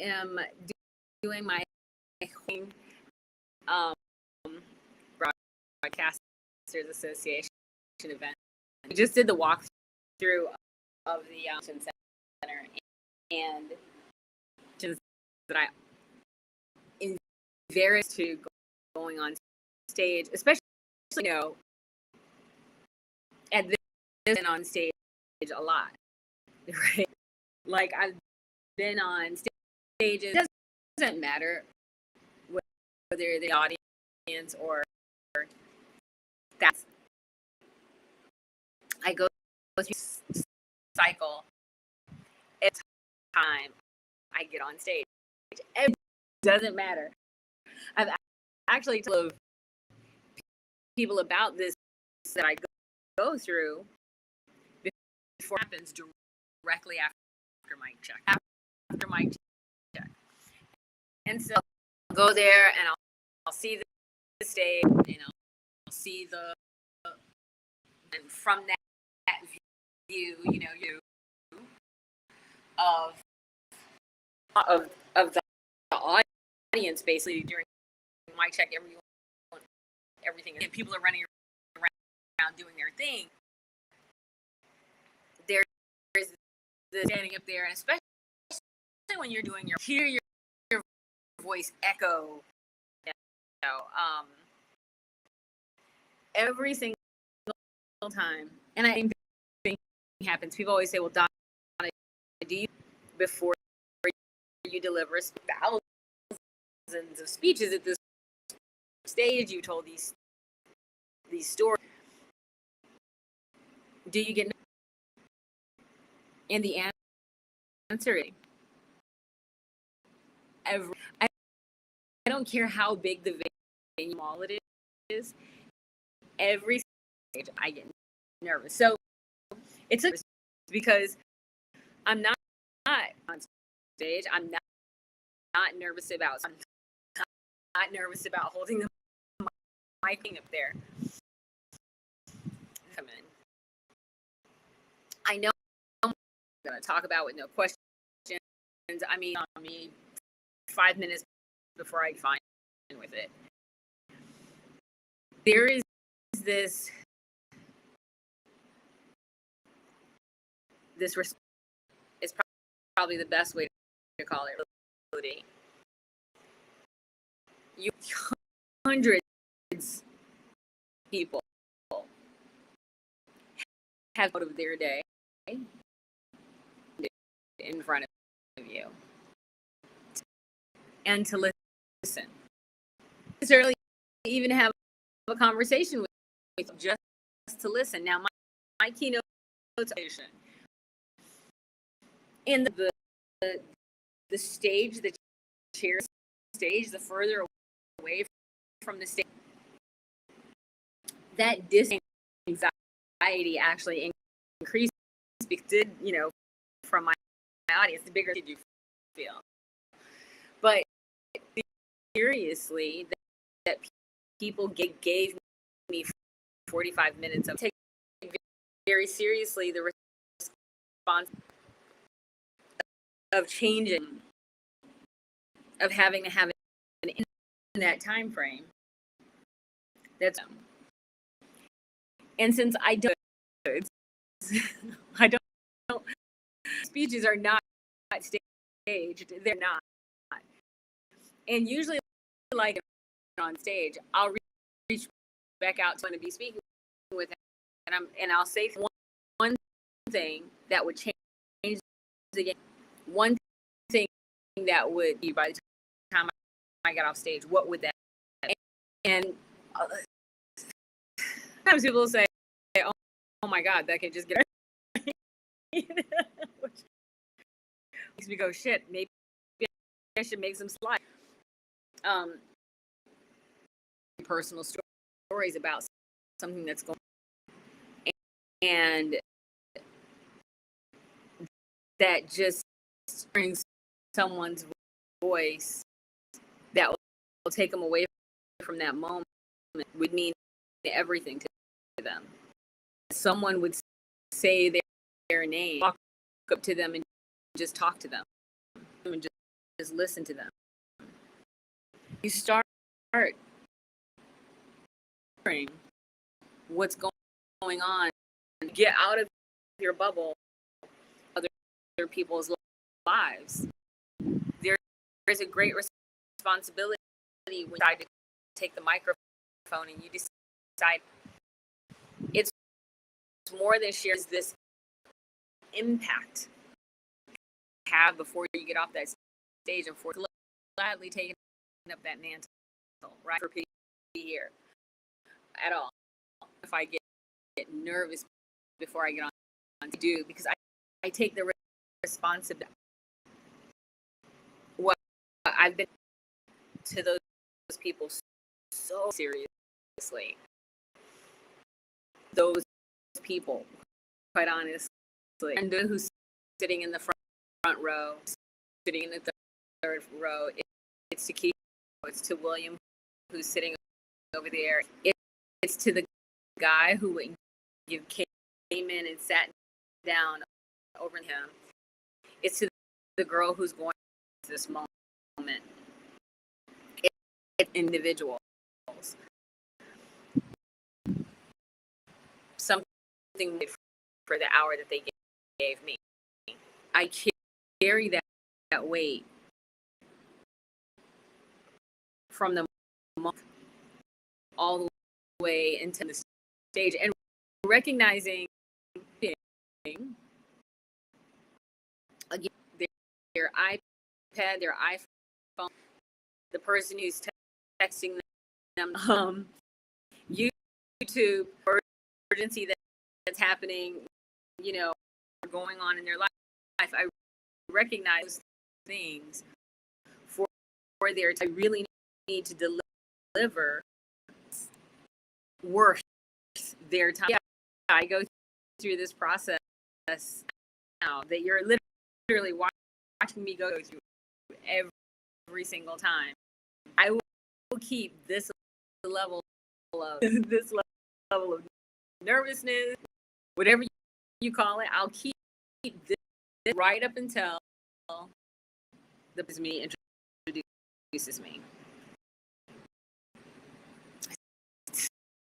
am doing my um, Broadcasters Association event. We just did the walkthrough of the center, and that I very to going on stage, especially at this been on stage a lot, right? Like I've been on stages. It doesn't matter whether the audience or that's. I go through cycle every time I get on stage. It doesn't matter. I've actually told people about this that I go through before it happens directly after mic check. After mic check. And so I'll go there and I'll see the stage, I'll see and from that view, you of the audience basically during mic check, everything, and people are running around doing their thing. There's the standing up there, and especially when you're doing hear your voice echo, every single time. And I think happens. People always say, "Well, Donna, do you before you deliver thousands of speeches at this stage? You told these stories. Do you get?" And the answer is I don't care how big the venue, small it is. Every stage I get nervous. So it's because I'm not on stage. I'm not nervous about. I'm not nervous about holding the mic up there. Come in. I know I'm going to talk about with no questions. I mean, 5 minutes before I find with it. There is this is probably the best way to call it. You hundreds of people have out of their day in front of you, and to listen, necessarily even have a conversation with just to listen. Now, my keynote presentation in the stage, the chair stage, the further away from the stage, that anxiety actually increases because from my audience, the bigger you feel. But seriously, that people gave me 45 minutes of taking very seriously the response of changing, of having to have an in that time frame. That's and since I don't speeches are not staged, they're not. And usually, like on stage, I'll reach back out to someone to be speaking with, and I'll say one thing that would change again. One thing that would be by the time I got off stage, what would that? And sometimes people say, "Oh my God, that could just get." Which makes me go, "Shit, maybe I should make some slides." Personal stories about something that's going on, and that just brings someone's voice that will take them away from that moment would mean everything to them. Someone would say their name, walk up to them and just talk to them and just listen to them. You start hearing what's going on. Get out of your bubble, other people's lives. There is a great responsibility when you decide to take the microphone and you decide it's more than shares this impact have before you get off that stage and for gladly taking up that mantle, right? For people to be here at all. If I get nervous before I get on to do, because I take the responsibility. What I've been to those people so seriously. Those people, quite honestly, and who's sitting in the front row, sitting in the third row, it's to Keith, it's to William, who's sitting over there. It's to the guy who came in and sat down over him. It's to the girl who's going through this moment. It's individuals. Something for the hour that they gave me. I carry that weight from the moment all the way into the stage, and recognizing again their iPad, their iPhone, the person who's texting them, YouTube urgency that's happening, going on in their life. I recognize those things for their time. I really need to deliver worth their time. Yeah, I go through this process now that you're literally watching me go through every single time. I will keep this level of nervousness, whatever you call it. I'll keep this right up until the me introduces me.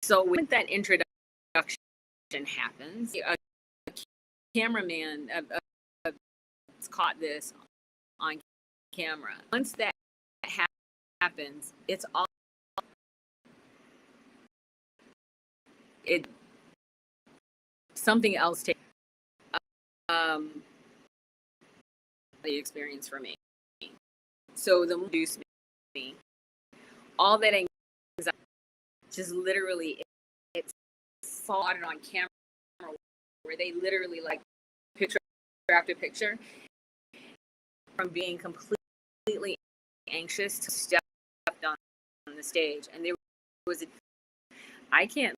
So when that introduction happens, a cameraman caught this on camera. Once that happens, it's all something else takes the experience for me. So the introduce me, all that anxiety, just literally it's spotted on camera, where they literally like picture after picture, from being completely anxious to step on the stage. And there was I can't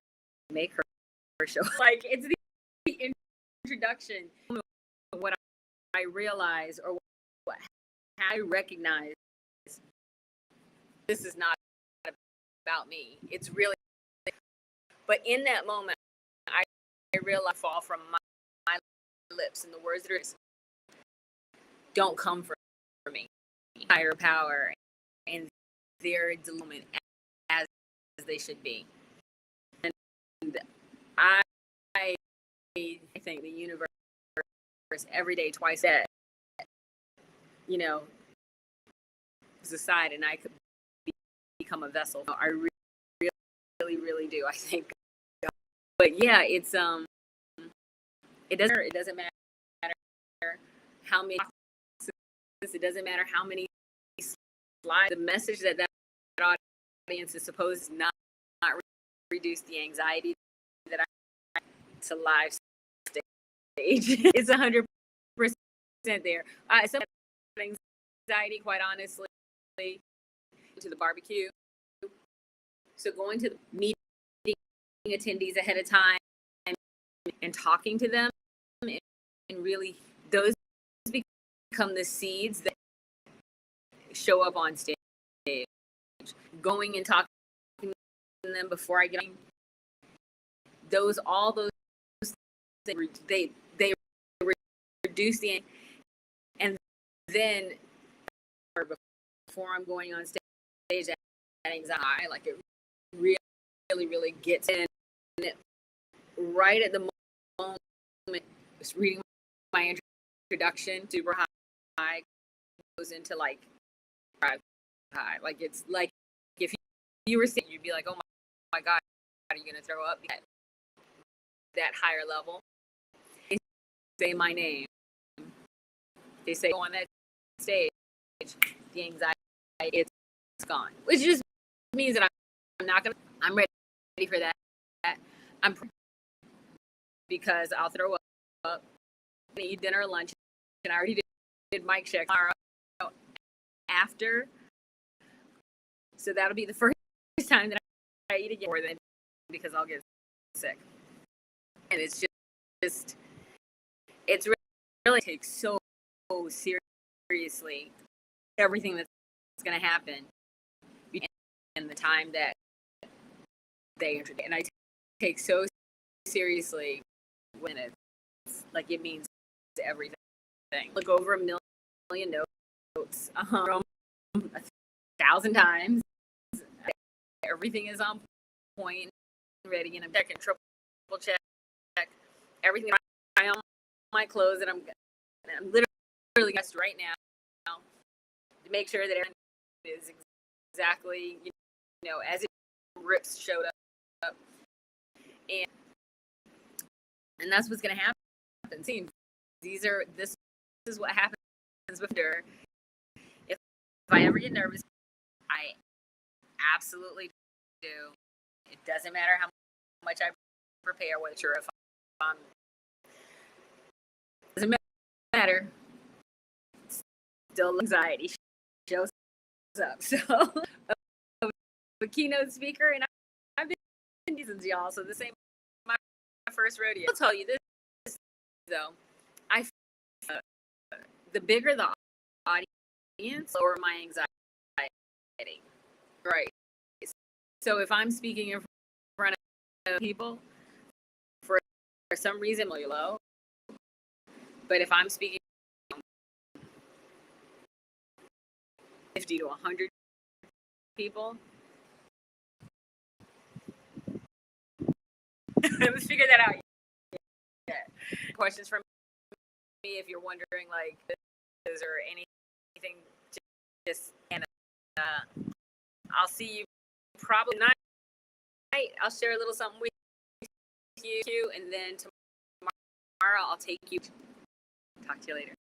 make her show. Like, it's the introduction of what I realize, or what I recognize, this is not about me. It's really, but in that moment, I realize fall from my lips, and the words that are don't come from me. Higher power and their development as they should be. And I think the universe every day, twice a day, is aside, and I could become a vessel. I really do. I think, but yeah, it's it doesn't matter how many. It doesn't matter how many slides. The message that audience is supposed to not reduce the anxiety that I to live stage. It's 100% there. Some anxiety, quite honestly, to the barbecue. So going to the meeting attendees ahead of time and talking to them, and really those become the seeds that show up on stage. Going and talking to them before I get on, all those things, they reduce the, and then before I'm going on stage, that anxiety, like it really, really gets in right at the moment. Just reading my introduction, super high, goes into like high. Like it's like if you were seeing, you'd be like, oh my God, are you gonna throw up? That higher level. They say my name. They say go on that stage. The anxiety, it's gone, which just means that I'm not gonna. I'm ready for that. I'm because I'll throw up, eat dinner or lunch, and I already did mic check tomorrow after. So that'll be the first time that I eat again more than because I'll get sick. And it's just it's really takes so seriously everything that's going to happen in the time that they introduce. And I take so seriously when it's like it means everything. Look over a million notes, 1,000 times. Everything is on point, ready, and I'm checking, triple check everything. I on my clothes, and I'm literally dressed right now to make sure that everything is exactly as it rips showed up, and that's what's going to happen. See, this is what happens with her. If I ever get nervous, I absolutely do. It doesn't matter how much I prepare, whether if I'm doesn't matter. Still anxiety shows up. So a keynote speaker, and I've been seasons, y'all. So this ain't my first rodeo. I'll tell you this though. The bigger the audience, lower my anxiety. Right. So if I'm speaking in front of people, for some reason, really low. But if I'm speaking 50 to 100 people, let's figure that out. Yeah. Questions from me if you're wondering, like, is there anything? Just and I'll see you probably tonight. I'll share a little something with you, and then tomorrow I'll take you. Talk to you later.